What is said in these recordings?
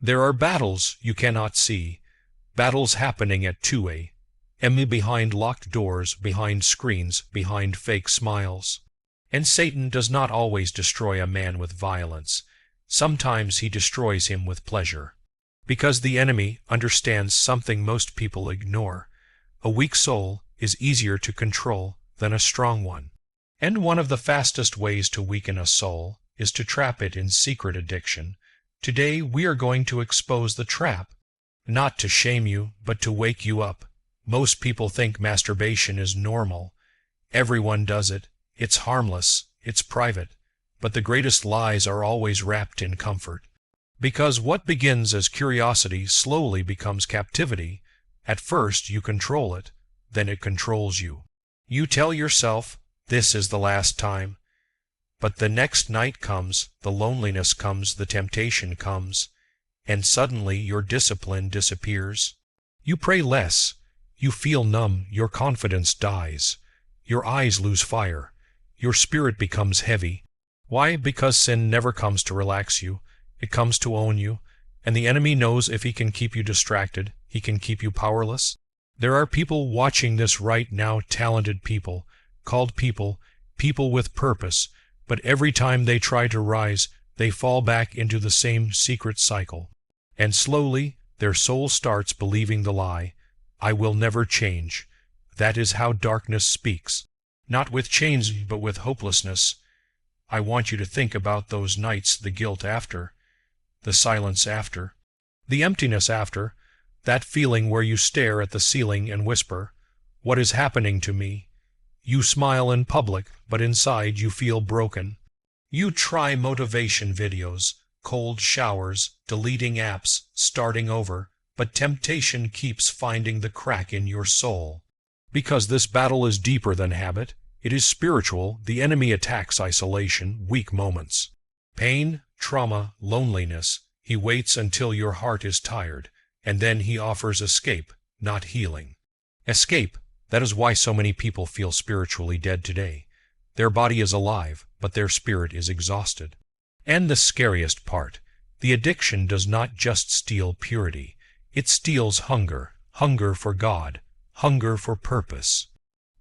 There are battles you cannot see, battles happening at 2 a.m. behind locked doors, behind screens, behind fake smiles. And Satan does not always destroy a man with violence. Sometimes he destroys him with pleasure. Because the enemy understands something most people ignore. A weak soul is easier to control than a strong one. And one of the fastest ways to weaken a soul is to trap it in secret addiction. Today we are going to expose the trap, not to shame you, but to wake you up. Most people think masturbation is normal. Everyone does it. It's harmless. It's private. But the greatest lies are always wrapped in comfort. Because what begins as curiosity slowly becomes captivity. At first you control it, then it controls you. You tell yourself, this is the last time. But the next night comes, the loneliness comes, the temptation comes, and suddenly your discipline disappears. You pray less. You feel numb. Your confidence dies. Your eyes lose fire. Your spirit becomes heavy. Why? Because sin never comes to relax you. It comes to own you, and the enemy knows if he can keep you distracted, he can keep you powerless. There are people watching this right now, talented people, called people with purpose, but every time they try to rise, they fall back into the same secret cycle. And slowly, their soul starts believing the lie, I will never change. That is how darkness speaks. Not with chains, but with hopelessness. I want you to think about those nights, the guilt after, the silence after, the emptiness after, that feeling where you stare at the ceiling and whisper, what is happening to me? You smile in public, but inside you feel broken. You try motivation videos, cold showers, deleting apps, starting over, but temptation keeps finding the crack in your soul. Because this battle is deeper than habit, it is spiritual. The enemy attacks isolation, weak moments. Pain, trauma, loneliness. He waits until your heart is tired, and then he offers escape, not healing. Escape. That is why so many people feel spiritually dead today. Their body is alive, but their spirit is exhausted. And the scariest part, the addiction does not just steal purity. It steals hunger, hunger for God, hunger for purpose,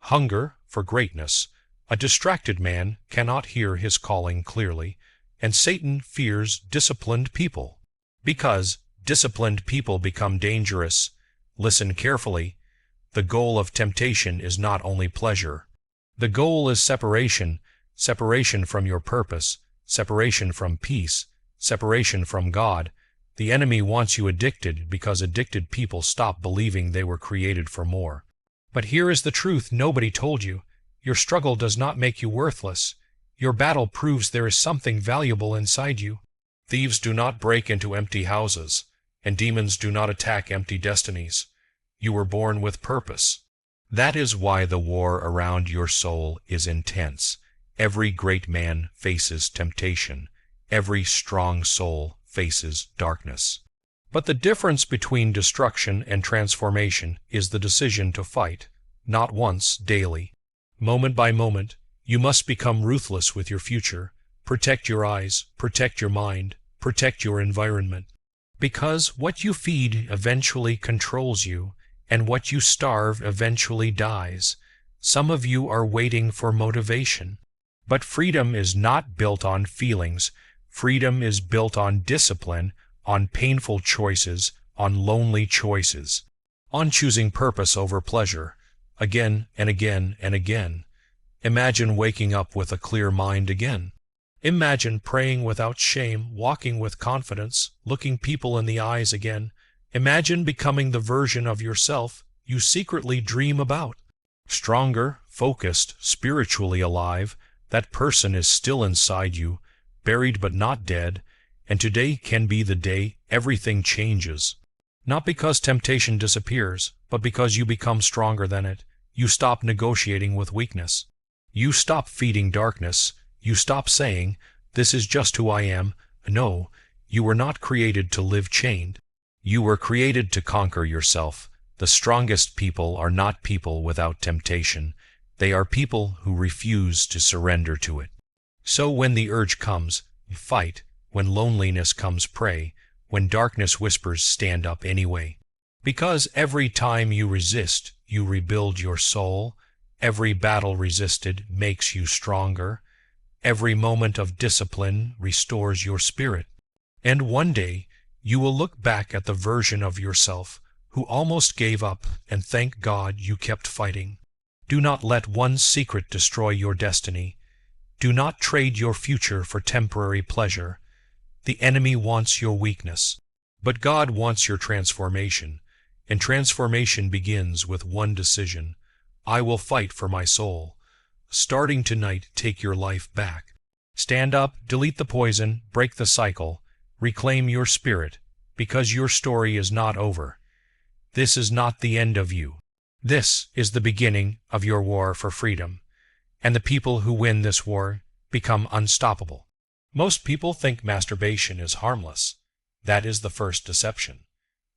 hunger for greatness. A distracted man cannot hear his calling clearly, and Satan fears disciplined people. Because disciplined people become dangerous. Listen carefully. The goal of temptation is not only pleasure. The goal is separation, separation from your purpose, separation from peace, separation from God. The enemy wants you addicted because addicted people stop believing they were created for more. But here is the truth nobody told you. Your struggle does not make you worthless. Your battle proves there is something valuable inside you. Thieves do not break into empty houses, and demons do not attack empty destinies. You were born with purpose. That is why the war around your soul is intense. Every great man faces temptation. Every strong soul faces darkness. But the difference between destruction and transformation is the decision to fight, not once, daily. Moment by moment, you must become ruthless with your future. Protect your eyes, protect your mind, protect your environment. Because what you feed eventually controls you, and what you starve eventually dies. Some of you are waiting for motivation. But freedom is not built on feelings. Freedom is built on discipline, on painful choices, on lonely choices, on choosing purpose over pleasure, again and again and again. Imagine waking up with a clear mind again. Imagine praying without shame, walking with confidence, looking people in the eyes again. Imagine becoming the version of yourself you secretly dream about. Stronger, focused, spiritually alive, that person is still inside you, buried but not dead, and today can be the day everything changes. Not because temptation disappears, but because you become stronger than it. You stop negotiating with weakness. You stop feeding darkness. You stop saying, this is just who I am. No, you were not created to live chained. You were created to conquer yourself. The strongest people are not people without temptation. They are people who refuse to surrender to it. So when the urge comes, fight. When loneliness comes, pray. when darkness whispers, stand up anyway. Because every time you resist, you rebuild your soul. Every battle resisted makes you stronger. Every moment of discipline restores your spirit. And one day, you will look back at the version of yourself who almost gave up and thank God you kept fighting. Do not let one secret destroy your destiny. Do not trade your future for temporary pleasure. The enemy wants your weakness, but God wants your transformation, and transformation begins with one decision. I will fight for my soul. Starting tonight, take your life back. Stand up, delete the poison, break the cycle, reclaim your spirit, because your story is not over. This is not the end of you. This is the beginning of your war for freedom, and the people who win this war become unstoppable. Most people think masturbation is harmless. That is the first deception,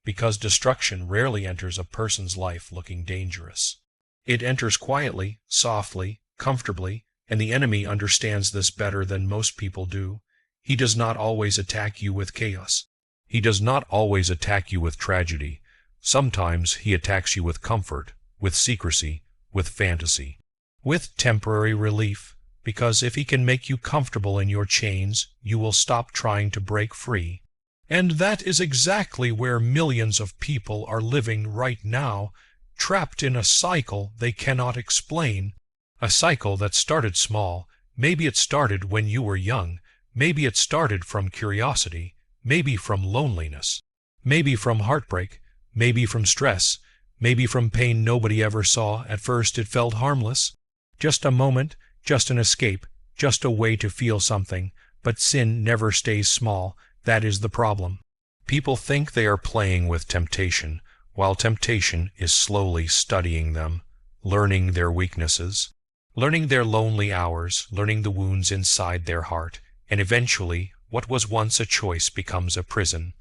because destruction rarely enters a person's life looking dangerous. It enters quietly, softly, comfortably, and the enemy understands this better than most people do. He does not always attack you with chaos. He does not always attack you with tragedy. Sometimes he attacks you with comfort, with secrecy, with fantasy, with temporary relief, because if he can make you comfortable in your chains, you will stop trying to break free. And that is exactly where millions of people are living right now, trapped in a cycle they cannot explain. A cycle that started small. Maybe it started when you were young. Maybe it started from curiosity. Maybe from loneliness. Maybe from heartbreak. Maybe from stress. Maybe from pain nobody ever saw. At first it felt harmless. Just a moment, just an escape, just a way to feel something. But sin never stays small. That is the problem. People think they are playing with temptation, while temptation is slowly studying them, learning their weaknesses, learning their lonely hours, learning the wounds inside their heart, and eventually what was once a choice becomes a prison.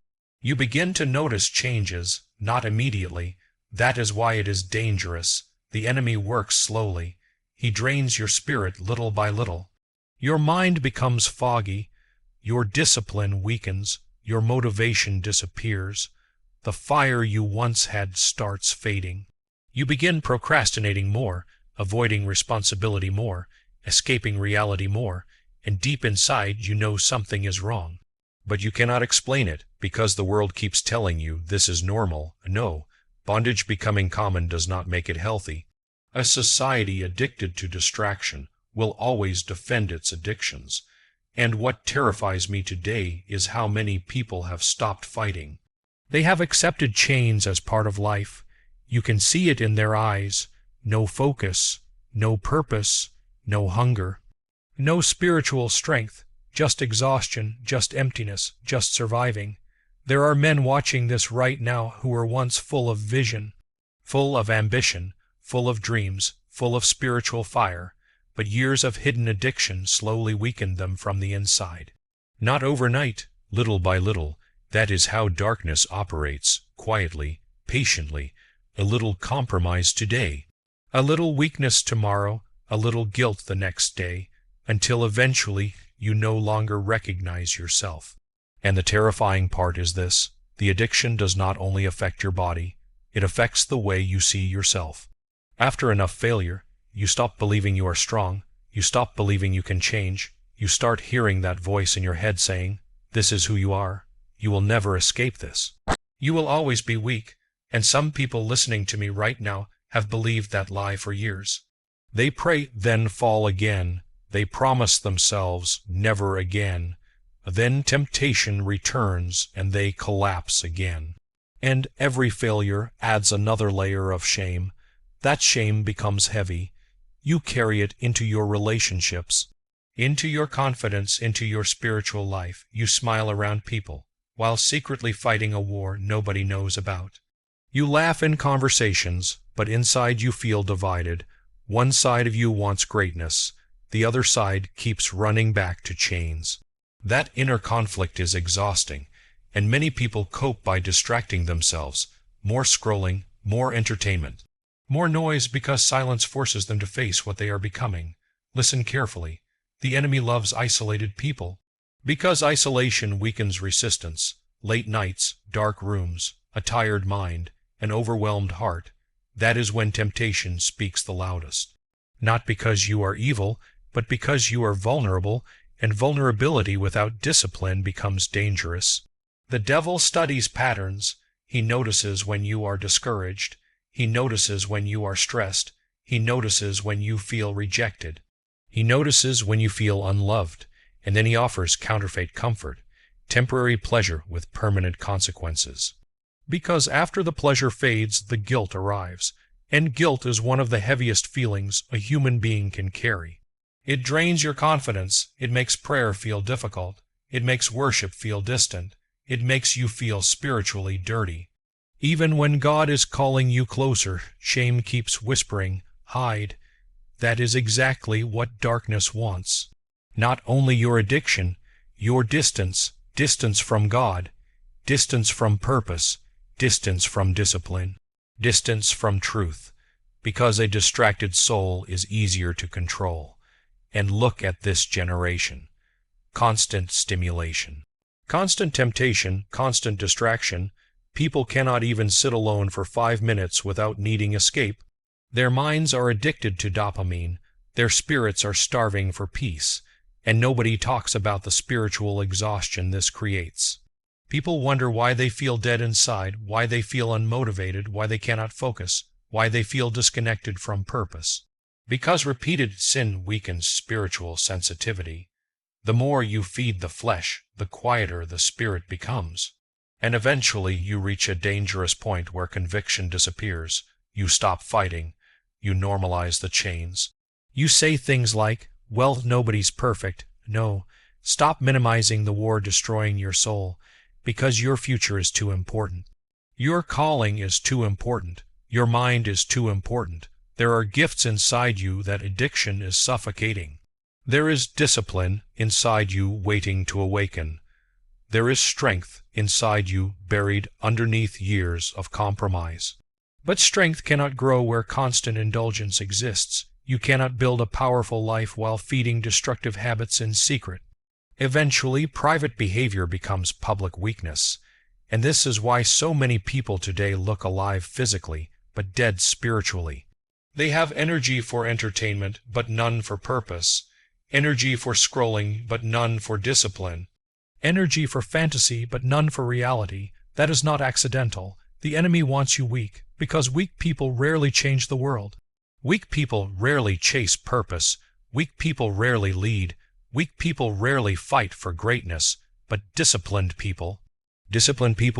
You begin to notice changes, not immediately. That is why it is dangerous. The enemy works slowly. He drains your spirit little by little. Your mind becomes foggy. Your discipline weakens. Your motivation disappears. The fire you once had starts fading. You begin procrastinating more, avoiding responsibility more, escaping reality more, and deep inside you know something is wrong. But you cannot explain it, because the world keeps telling you this is normal. No, bondage becoming common does not make it healthy. A society addicted to distraction will always defend its addictions. And what terrifies me today is how many people have stopped fighting. They have accepted chains as part of life. You can see it in their eyes. No focus, no purpose, no hunger, no spiritual strength, just exhaustion, just emptiness, just surviving. There are men watching this right now who were once full of vision, full of ambition, full of dreams, full of spiritual fire, but years of hidden addiction slowly weakened them from the inside. Not overnight, little by little. That is how darkness operates, quietly, patiently, a little compromise today, a little weakness tomorrow, a little guilt the next day, until eventually you no longer recognize yourself. And the terrifying part is this: the addiction does not only affect your body, it affects the way you see yourself. After enough failure, you stop believing you are strong, you stop believing you can change, you start hearing that voice in your head saying, "This is who you are. You will never escape this. You will always be weak." And some people listening to me right now have believed that lie for years. They pray, then fall again. They promise themselves, never again. Then temptation returns and they collapse again. And every failure adds another layer of shame. That shame becomes heavy. You carry it into your relationships, into your confidence, into your spiritual life. You smile around people, while secretly fighting a war nobody knows about. You laugh in conversations, but inside you feel divided. One side of you wants greatness. The other side keeps running back to chains. That inner conflict is exhausting, and many people cope by distracting themselves. More scrolling, more entertainment, more noise, because silence forces them to face what they are becoming. Listen carefully. The enemy loves isolated people, because isolation weakens resistance. late nights, dark rooms, a tired mind, an overwhelmed heart, that is when temptation speaks the loudest. Not because you are evil, but because you are vulnerable, and vulnerability without discipline becomes dangerous. The devil studies patterns. He notices when you are discouraged. He notices when you are stressed. He notices when you feel rejected. He notices when you feel unloved, and then he offers counterfeit comfort, temporary pleasure with permanent consequences. Because after the pleasure fades, the guilt arrives, and guilt is one of the heaviest feelings a human being can carry. It drains your confidence. It makes prayer feel difficult. It makes worship feel distant. It makes you feel spiritually dirty. Even when God is calling you closer, shame keeps whispering, "Hide." That is exactly what darkness wants. Not only your addiction, your distance, distance from God, distance from purpose, distance from discipline, distance from truth, because a distracted soul is easier to control. And look at this generation. Constant stimulation. Constant temptation, constant distraction. People cannot even sit alone for 5 minutes without needing escape. Their minds are addicted to dopamine. Their spirits are starving for peace. And nobody talks about the spiritual exhaustion this creates. People wonder why they feel dead inside, why they feel unmotivated, why they cannot focus, why they feel disconnected from purpose. Because repeated sin weakens spiritual sensitivity. The more you feed the flesh, the quieter the spirit becomes. And eventually you reach a dangerous point where conviction disappears. You stop fighting. You normalize the chains. You say things like, "Well, nobody's perfect." No, stop minimizing the war destroying your soul, because your future is too important. Your calling is too important. Your mind is too important. There are gifts inside you that addiction is suffocating. There is discipline inside you waiting to awaken. There is strength inside you buried underneath years of compromise. But strength cannot grow where constant indulgence exists. You cannot build a powerful life while feeding destructive habits in secret. Eventually, private behavior becomes public weakness. And this is why so many people today look alive physically, but dead spiritually. They have energy for entertainment, but none for purpose. Energy for scrolling, but none for discipline. Energy for fantasy, but none for reality. That is not accidental. The enemy wants you weak, because weak people rarely change the world. Weak people rarely chase purpose. Weak people rarely lead. Weak people rarely fight for greatness. But disciplined people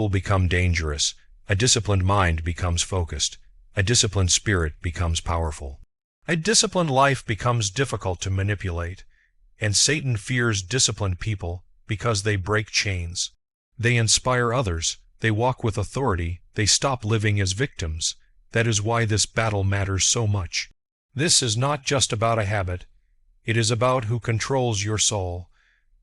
become dangerous. A disciplined mind becomes focused. A disciplined spirit becomes powerful. A disciplined life becomes difficult to manipulate. And Satan fears disciplined people because they break chains. They inspire others. They walk with authority. They stop living as victims. That is why this battle matters so much. This is not just about a habit. It is about who controls your soul.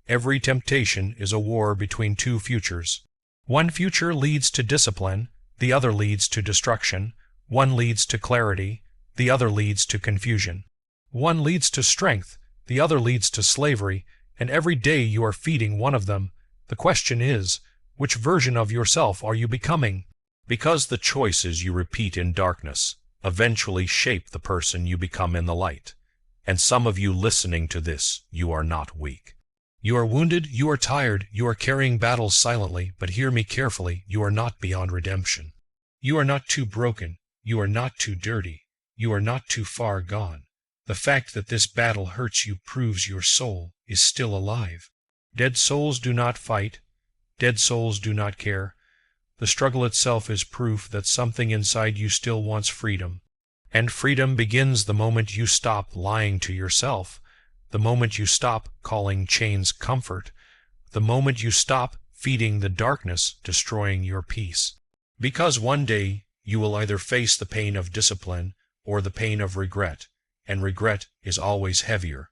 Every temptation is a war between two futures. One future leads to discipline. The other leads to destruction. One leads to clarity. The other leads to confusion. One leads to strength. The other leads to slavery. And every day you are feeding one of them. The question is, which version of yourself are you becoming? Because the choices you repeat in darkness eventually shape the person you become in the light. And some of you listening to this, you are not weak. You are wounded, you are tired, you are carrying battles silently, but hear me carefully, you are not beyond redemption. You are not too broken, you are not too dirty, you are not too far gone. The fact that this battle hurts you proves your soul is still alive. Dead souls do not fight. Dead souls do not care. The struggle itself is proof that something inside you still wants freedom. And freedom begins the moment you stop lying to yourself, the moment you stop calling chains comfort, the moment you stop feeding the darkness, destroying your peace. Because one day you will either face the pain of discipline or the pain of regret, and regret is always heavier.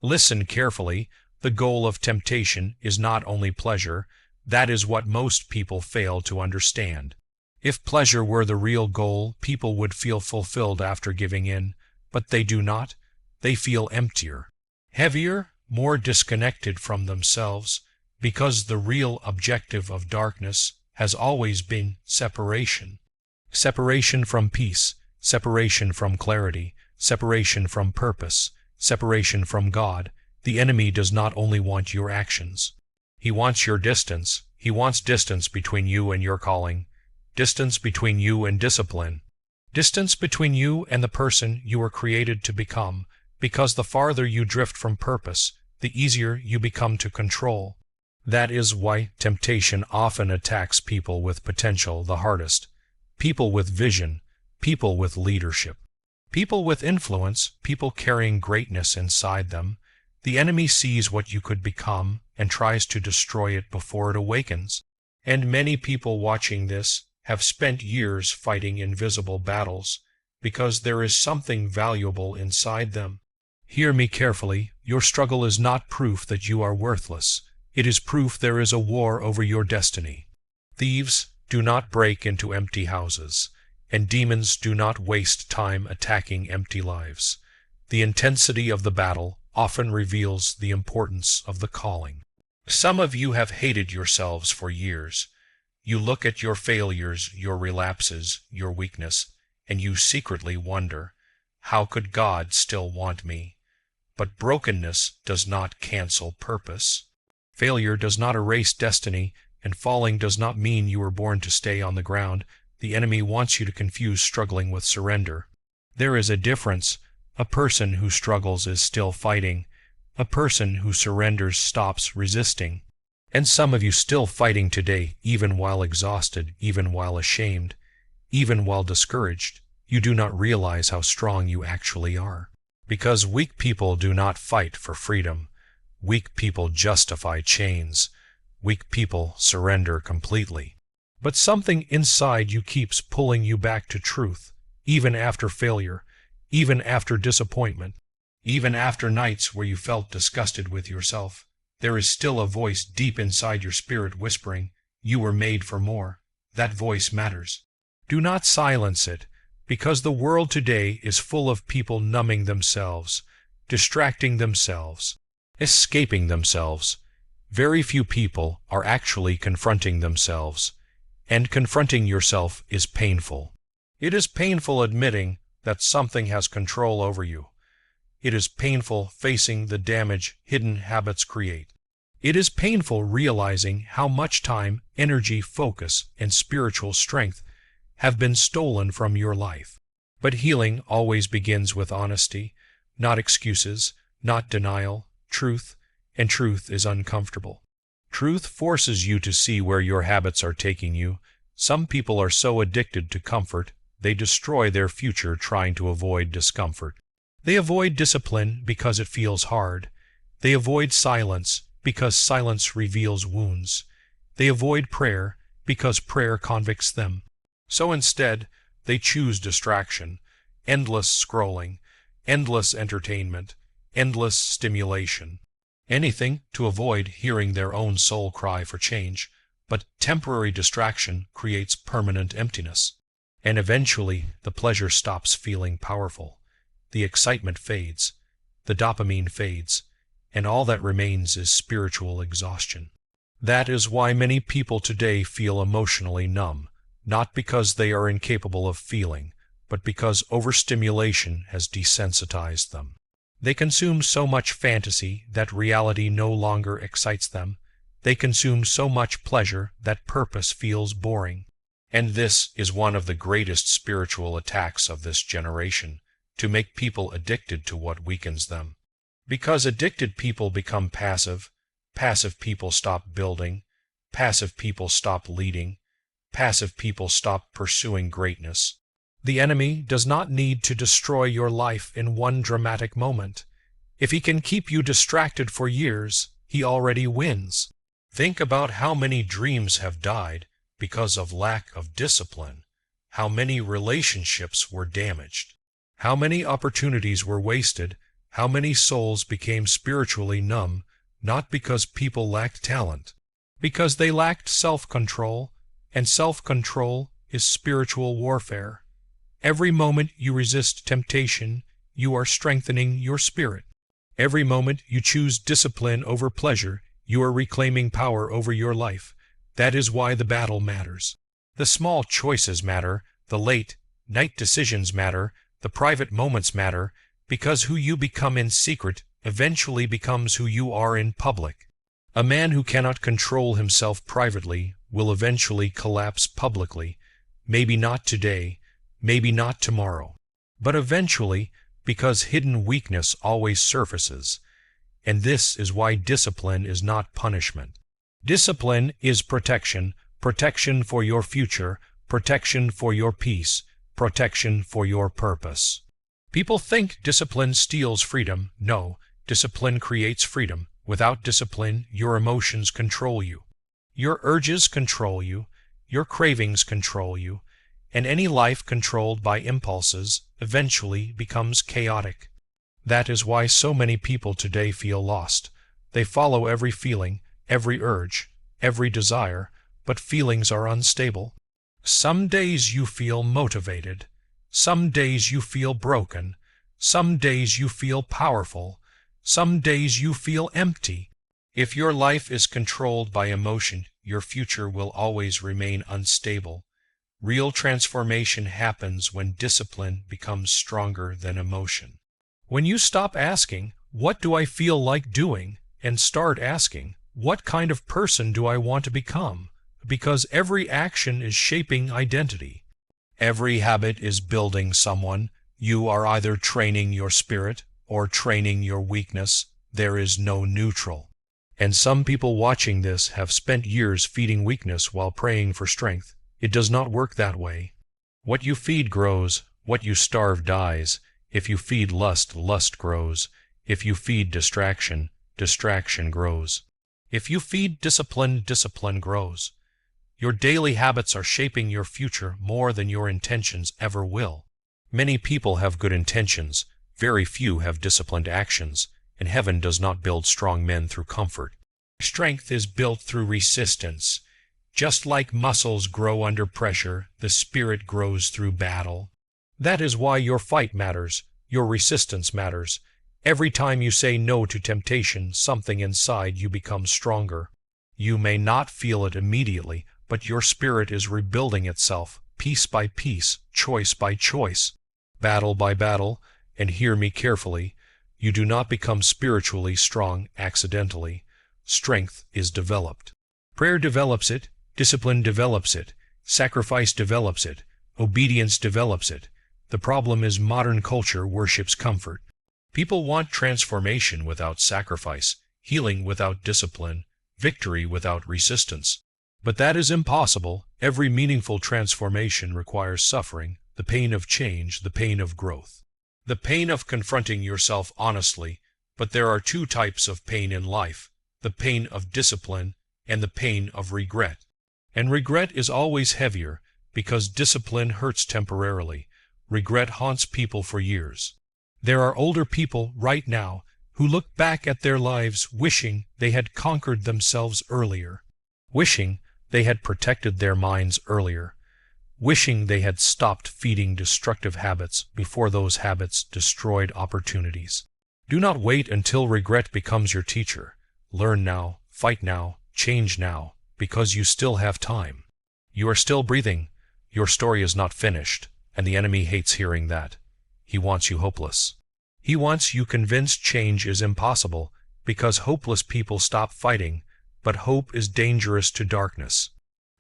Listen carefully. The goal of temptation is not only pleasure. That is what most people fail to understand. If pleasure were the real goal, people would feel fulfilled after giving in, but they do not. They feel emptier, heavier, more disconnected from themselves. because the real objective of darkness has always been separation. Separation from peace, separation from clarity, separation from purpose, separation from God. The enemy does not only want your actions. He wants your distance. He wants distance between you and your calling, distance between you and discipline, distance between you and the person you were created to become, because the farther you drift from purpose, the easier you become to control. That is why temptation often attacks people with potential the hardest, people with vision, people with leadership, people with influence, people carrying greatness inside them. The enemy sees what you could become and tries to destroy it before it awakens. And many people watching this have spent years fighting invisible battles because there is something valuable inside them. Hear me carefully. Your struggle is not proof that you are worthless. It is proof there is a war over your destiny. Thieves do not break into empty houses, and demons do not waste time attacking empty lives. The intensity of the battle often reveals the importance of the calling. Some of you have hated yourselves for years. You look at your failures, your relapses, your weakness, and you secretly wonder, how could God still want me? But brokenness does not cancel purpose. Failure does not erase destiny, and falling does not mean you were born to stay on the ground. The enemy wants you to confuse struggling with surrender. There is a difference. A person who struggles is still fighting. A person who surrenders stops resisting. And some of you still fighting today, even while exhausted, even while ashamed, even while discouraged. You do not realize how strong you actually are. Because weak people do not fight for freedom. Weak people justify chains. Weak people surrender completely. But something inside you keeps pulling you back to truth, even after failure, even after disappointment, even after nights where you felt disgusted with yourself. There is still a voice deep inside your spirit whispering, you were made for more. That voice matters. Do not silence it, because the world today is full of people numbing themselves, distracting themselves, escaping themselves. Very few people are actually confronting themselves, and confronting yourself is painful. It is painful admitting that something has control over you. It is painful facing the damage hidden habits create. It is painful realizing how much time, energy, focus, and spiritual strength have been stolen from your life. But healing always begins with honesty, not excuses, not denial, truth, and truth is uncomfortable. Truth forces you to see where your habits are taking you. Some people are so addicted to comfort, they destroy their future trying to avoid discomfort. They avoid discipline because it feels hard. They avoid silence because silence reveals wounds. They avoid prayer because prayer convicts them. So instead, they choose distraction, endless scrolling, endless entertainment, endless stimulation. Anything to avoid hearing their own soul cry for change, but temporary distraction creates permanent emptiness. And eventually, the pleasure stops feeling powerful. The excitement fades, the dopamine fades, and all that remains is spiritual exhaustion. That is why many people today feel emotionally numb, not because they are incapable of feeling, but because overstimulation has desensitized them. They consume so much fantasy that reality no longer excites them. They consume so much pleasure that purpose feels boring. And this is one of the greatest spiritual attacks of this generation, to make people addicted to what weakens them. Because addicted people become passive, passive people stop building, passive people stop leading, passive people stop pursuing greatness. The enemy does not need to destroy your life in one dramatic moment. If he can keep you distracted for years, he already wins. Think about how many dreams have died because of lack of discipline, how many relationships were damaged, how many opportunities were wasted, how many souls became spiritually numb, not because people lacked talent, because they lacked self-control, and self-control is spiritual warfare. Every moment you resist temptation, you are strengthening your spirit. Every moment you choose discipline over pleasure, You are reclaiming power over your life. That is why the battle matters. The small choices matter, the late night decisions matter, the private moments matter, because who you become in secret eventually becomes who you are in public. A man who cannot control himself privately will eventually collapse publicly, maybe not today, maybe not tomorrow, but eventually, because hidden weakness always surfaces. And this is why discipline is not punishment. Discipline is protection, protection for your future, protection for your peace, protection for your purpose. People think discipline steals freedom. No, discipline creates freedom. Without discipline, your emotions control you. Your urges control you, your cravings control you, and any life controlled by impulses eventually becomes chaotic. That is why so many people today feel lost. They follow every feeling, every urge, every desire, but feelings are unstable. Some days you feel motivated. Some days you feel broken. Some days you feel powerful. Some days you feel empty. If your life is controlled by emotion, your future will always remain unstable. Real transformation happens when discipline becomes stronger than emotion. When you stop asking, "What do I feel like doing?" and start asking, "What kind of person do I want to become?" Because every action is shaping identity. Every habit is building someone. You are either training your spirit or training your weakness. There is no neutral. And some people watching this have spent years feeding weakness while praying for strength. It does not work that way. What you feed grows. What you starve dies. If you feed lust, lust grows. If you feed distraction, distraction grows. If you feed discipline, discipline grows. Your daily habits are shaping your future more than your intentions ever will. Many people have good intentions. Very few have disciplined actions, and heaven does not build strong men through comfort. Strength is built through resistance. Just like muscles grow under pressure, the spirit grows through battle. That is why your fight matters, your resistance matters. Every time you say no to temptation, something inside you becomes stronger. You may not feel it immediately, but your spirit is rebuilding itself, piece by piece, choice by choice, battle by battle. And hear me carefully, you do not become spiritually strong accidentally. Strength is developed. Prayer develops it, discipline develops it, sacrifice develops it, obedience develops it. The problem is modern culture worships comfort. People want transformation without sacrifice, healing without discipline, victory without resistance. But that is impossible. Every meaningful transformation requires suffering, the pain of change, the pain of growth. The pain of confronting yourself honestly, but there are two types of pain in life, the pain of discipline and the pain of regret. And regret is always heavier, because discipline hurts temporarily. Regret haunts people for years. There are older people right now who look back at their lives wishing they had conquered themselves earlier, wishing they had protected their minds earlier, wishing they had stopped feeding destructive habits before those habits destroyed opportunities. Do not wait until regret becomes your teacher. Learn now, fight now, change now, because you still have time. You are still breathing. Your story is not finished, and the enemy hates hearing that. He wants you hopeless. He wants you convinced change is impossible, because hopeless people stop fighting, but hope is dangerous to darkness.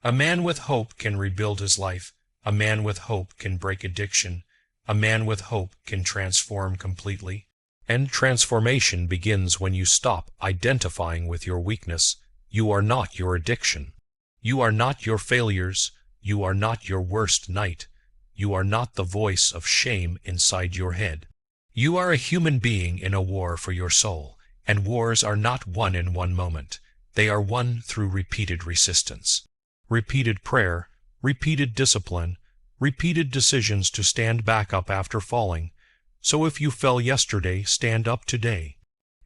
A man with hope can rebuild his life. A man with hope can break addiction. A man with hope can transform completely. And transformation begins when you stop identifying with your weakness. You are not your addiction. You are not your failures. You are not your worst night. You are not the voice of shame inside your head. You are a human being in a war for your soul, and wars are not won in one moment. They are won through repeated resistance, repeated prayer, repeated discipline, repeated decisions to stand back up after falling. So if you fell yesterday, stand up today.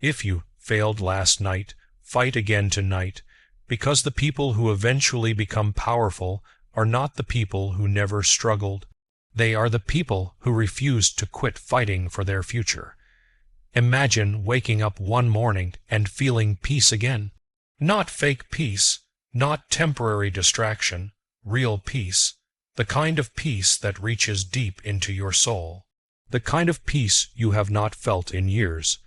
If you failed last night, fight again tonight, because the people who eventually become powerful are not the people who never struggled. They are the people who refused to quit fighting for their future. Imagine waking up one morning and feeling peace again. Not fake peace, not temporary distraction, real peace, the kind of peace that reaches deep into your soul, the kind of peace you have not felt in years.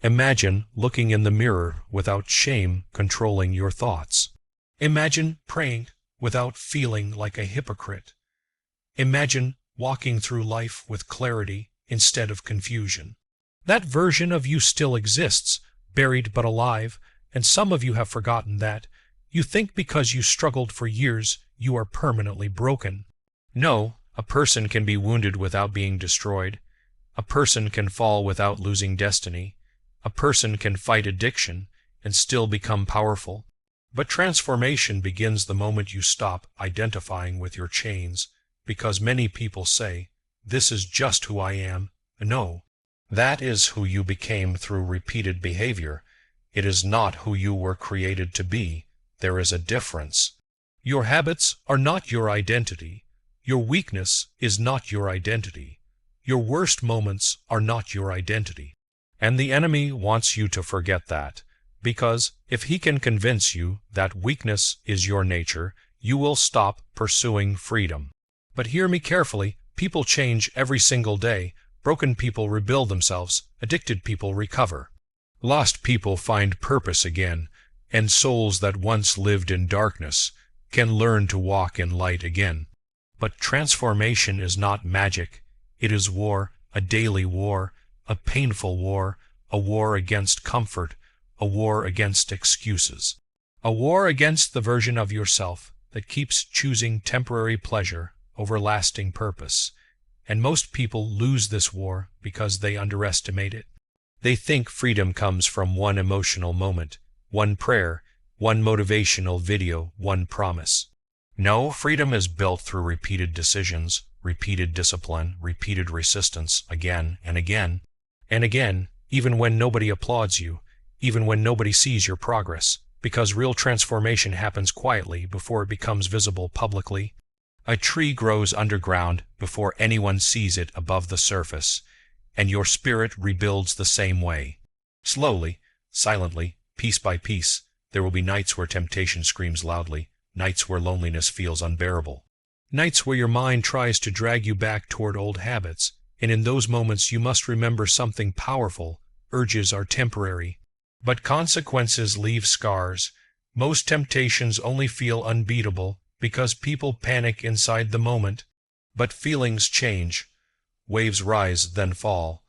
Imagine looking in the mirror without shame controlling your thoughts. Imagine praying without feeling like a hypocrite. Imagine walking through life with clarity instead of confusion. That version of you still exists, buried but alive, and some of you have forgotten that. You think because you struggled for years, you are permanently broken. No, a person can be wounded without being destroyed. A person can fall without losing destiny. A person can fight addiction and still become powerful. But transformation begins the moment you stop identifying with your chains, because many people say, "This is just who I am." No, that is who you became through repeated behavior. It is not who you were created to be. There is a difference. Your habits are not your identity. Your weakness is not your identity. Your worst moments are not your identity. And the enemy wants you to forget that, because if he can convince you that weakness is your nature, you will stop pursuing freedom. But hear me carefully, people change every single day. Broken people rebuild themselves. Addicted people recover. Lost people find purpose again, and souls that once lived in darkness can learn to walk in light again. But transformation is not magic. It is war, a daily war, a painful war, a war against comfort, a war against excuses, a war against the version of yourself that keeps choosing temporary pleasure over lasting purpose. And most people lose this war because they underestimate it. They think freedom comes from one emotional moment, one prayer, one motivational video, one promise. No, freedom is built through repeated decisions, repeated discipline, repeated resistance, again and again, and again, even when nobody applauds you, even when nobody sees your progress, because real transformation happens quietly before it becomes visible publicly. A tree grows underground before anyone sees it above the surface, and your spirit rebuilds the same way. Slowly, silently, piece by piece, there will be nights where temptation screams loudly, nights where loneliness feels unbearable, nights where your mind tries to drag you back toward old habits, and in those moments you must remember something powerful. Urges are temporary, but consequences leave scars. Most temptations only feel unbeatable because people panic inside the moment, but feelings change. Waves rise, then fall.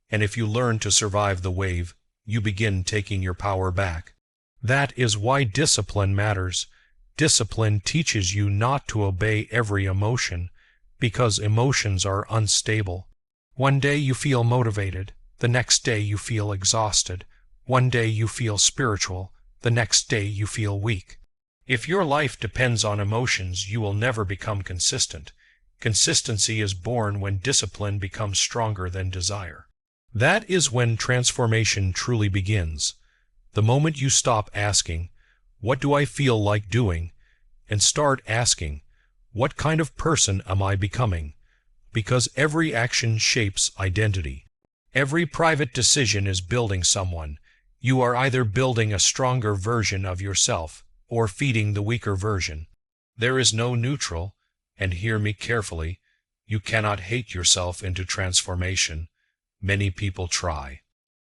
And if you learn to survive the wave, you begin taking your power back. That is why discipline matters. Discipline teaches you not to obey every emotion, because emotions are unstable. One day you feel motivated, the next day you feel exhausted. One day you feel spiritual, the next day you feel weak. If your life depends on emotions, you will never become consistent. Consistency is born when discipline becomes stronger than desire. That is when transformation truly begins. The moment you stop asking, "What do I feel like doing?" and start asking, "What kind of person am I becoming?" Because every action shapes identity. Every private decision is building someone. You are either building a stronger version of yourself or feeding the weaker version. There is no neutral. And hear me carefully, you cannot hate yourself into transformation. Many people try.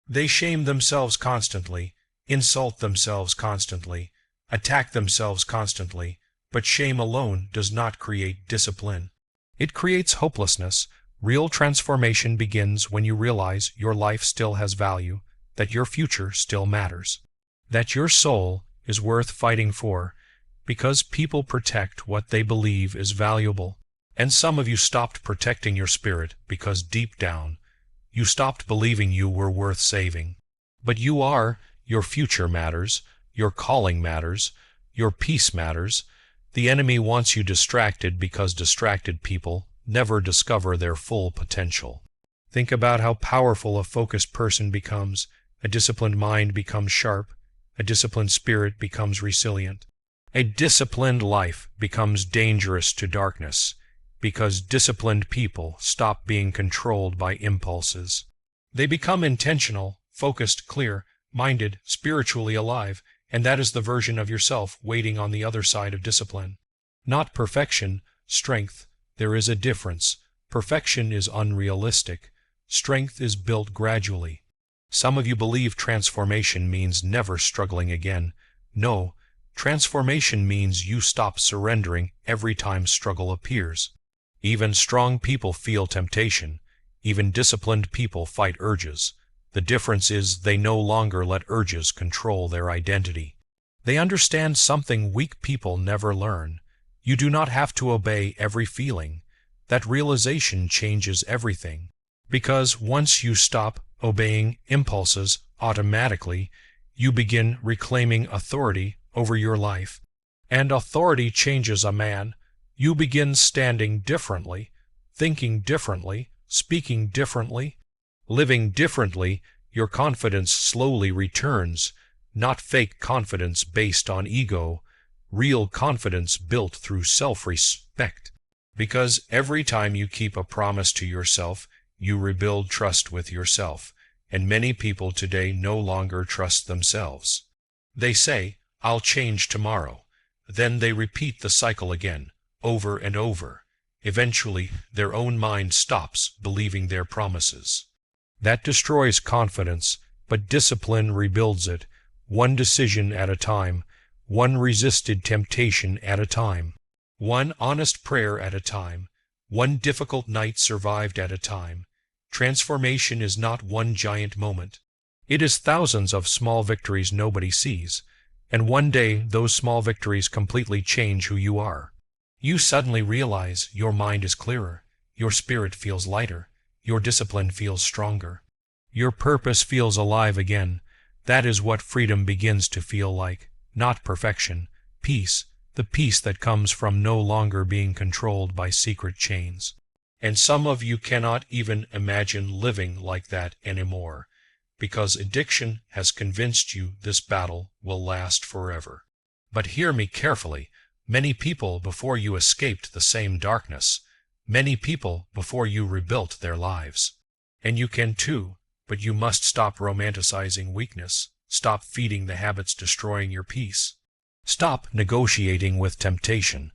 They shame themselves constantly, insult themselves constantly, attack themselves constantly, but shame alone does not create discipline. It creates hopelessness. Real transformation begins when you realize your life still has value, that your future still matters, that your soul is worth fighting for, because people protect what they believe is valuable. And some of you stopped protecting your spirit because deep down, you stopped believing you were worth saving. But you are. Your future matters. Your calling matters. Your peace matters. The enemy wants you distracted because distracted people never discover their full potential. Think about how powerful a focused person becomes. A disciplined mind becomes sharp. A disciplined spirit becomes resilient. A disciplined life becomes dangerous to darkness because disciplined people stop being controlled by impulses. They become intentional, focused, clear-minded, spiritually alive, And that is the version of yourself waiting on the other side of discipline. Not perfection, strength. There is a difference. Perfection is unrealistic. Strength is built gradually. Some of you believe transformation means never struggling again. No, transformation means you stop surrendering every time struggle appears. Even strong people feel temptation. Even disciplined people fight urges. The difference is they no longer let urges control their identity. They understand something weak people never learn. You do not have to obey every feeling. That realization changes everything. Because once you stop obeying impulses automatically, you begin reclaiming authority over your life. And authority changes a man. You begin standing differently, thinking differently, speaking differently, living differently. Your confidence slowly returns, not fake confidence based on ego, real confidence built through self-respect. Because every time you keep a promise to yourself, you rebuild trust with yourself, and many people today no longer trust themselves. They say, "I'll change tomorrow." Then they repeat the cycle again, over and over. Eventually, their own mind stops believing their promises. That destroys confidence, but discipline rebuilds it, one decision at a time, one resisted temptation at a time, one honest prayer at a time, one difficult night survived at a time. Transformation is not one giant moment. It is thousands of small victories nobody sees, and one day those small victories completely change who you are. You suddenly realize your mind is clearer, your spirit feels lighter, your discipline feels stronger. Your purpose feels alive again. That is what freedom begins to feel like. Not perfection, peace, the peace that comes from no longer being controlled by secret chains. And some of you cannot even imagine living like that anymore, because addiction has convinced you this battle will last forever. But hear me carefully. Many people before you escaped the same darkness. Many people before you rebuilt their lives. And you can too, but you must stop romanticizing weakness. Stop feeding the habits destroying your peace. Stop negotiating with temptation,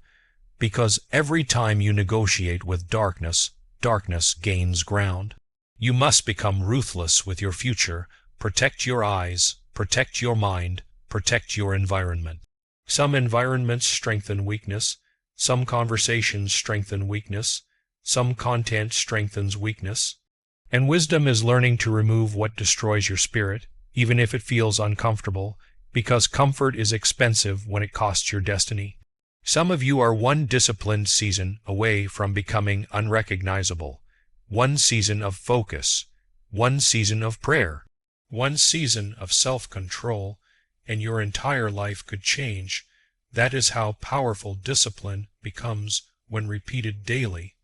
because every time you negotiate with darkness, darkness gains ground. You must become ruthless with your future. Protect your eyes, protect your mind, protect your environment. Some environments strengthen weakness. Some conversations strengthen weakness. Some content strengthens weakness. And wisdom is learning to remove what destroys your spirit, even if it feels uncomfortable, because comfort is expensive when it costs your destiny. Some of you are one disciplined season away from becoming unrecognizable, one season of focus, one season of prayer, one season of self-control, and your entire life could change. That is how powerful discipline becomes when repeated daily.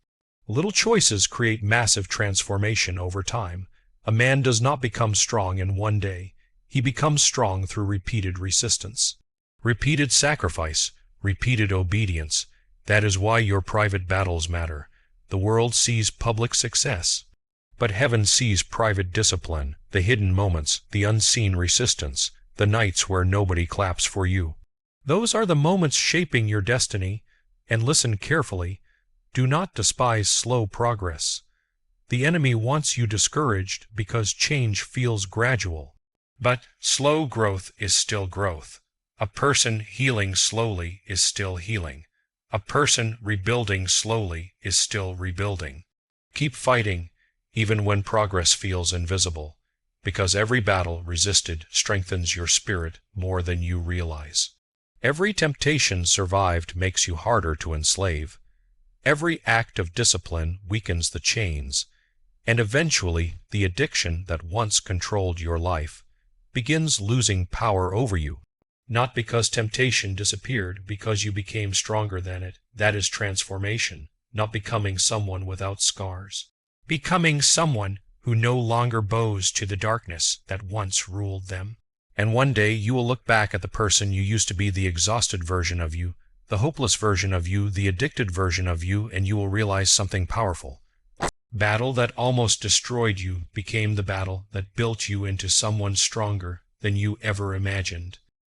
Little choices create massive transformation over time. A man does not become strong in one day. He becomes strong through repeated resistance, repeated sacrifice, repeated obedience. That is why your private battles matter. The world sees public success, but heaven sees private discipline, the hidden moments, the unseen resistance, the nights where nobody claps for you. Those are the moments shaping your destiny. And listen carefully. Do not despise slow progress. The enemy wants you discouraged because change feels gradual. But slow growth is still growth. A person healing slowly is still healing. A person rebuilding slowly is still rebuilding. Keep fighting, even when progress feels invisible, because every battle resisted strengthens your spirit more than you realize. Every temptation survived makes you harder to enslave. Every act of discipline weakens the chains, and eventually the addiction that once controlled your life begins losing power over you. Not because temptation disappeared, because you became stronger than it. That is transformation, not becoming someone without scars. Becoming someone who no longer bows to the darkness that once ruled them. And one day you will look back at the person you used to be, the exhausted version of you, the hopeless version of you, the addicted version of you, and you will realize something powerful. Battle that almost destroyed you became the battle that built you into someone stronger than you ever imagined.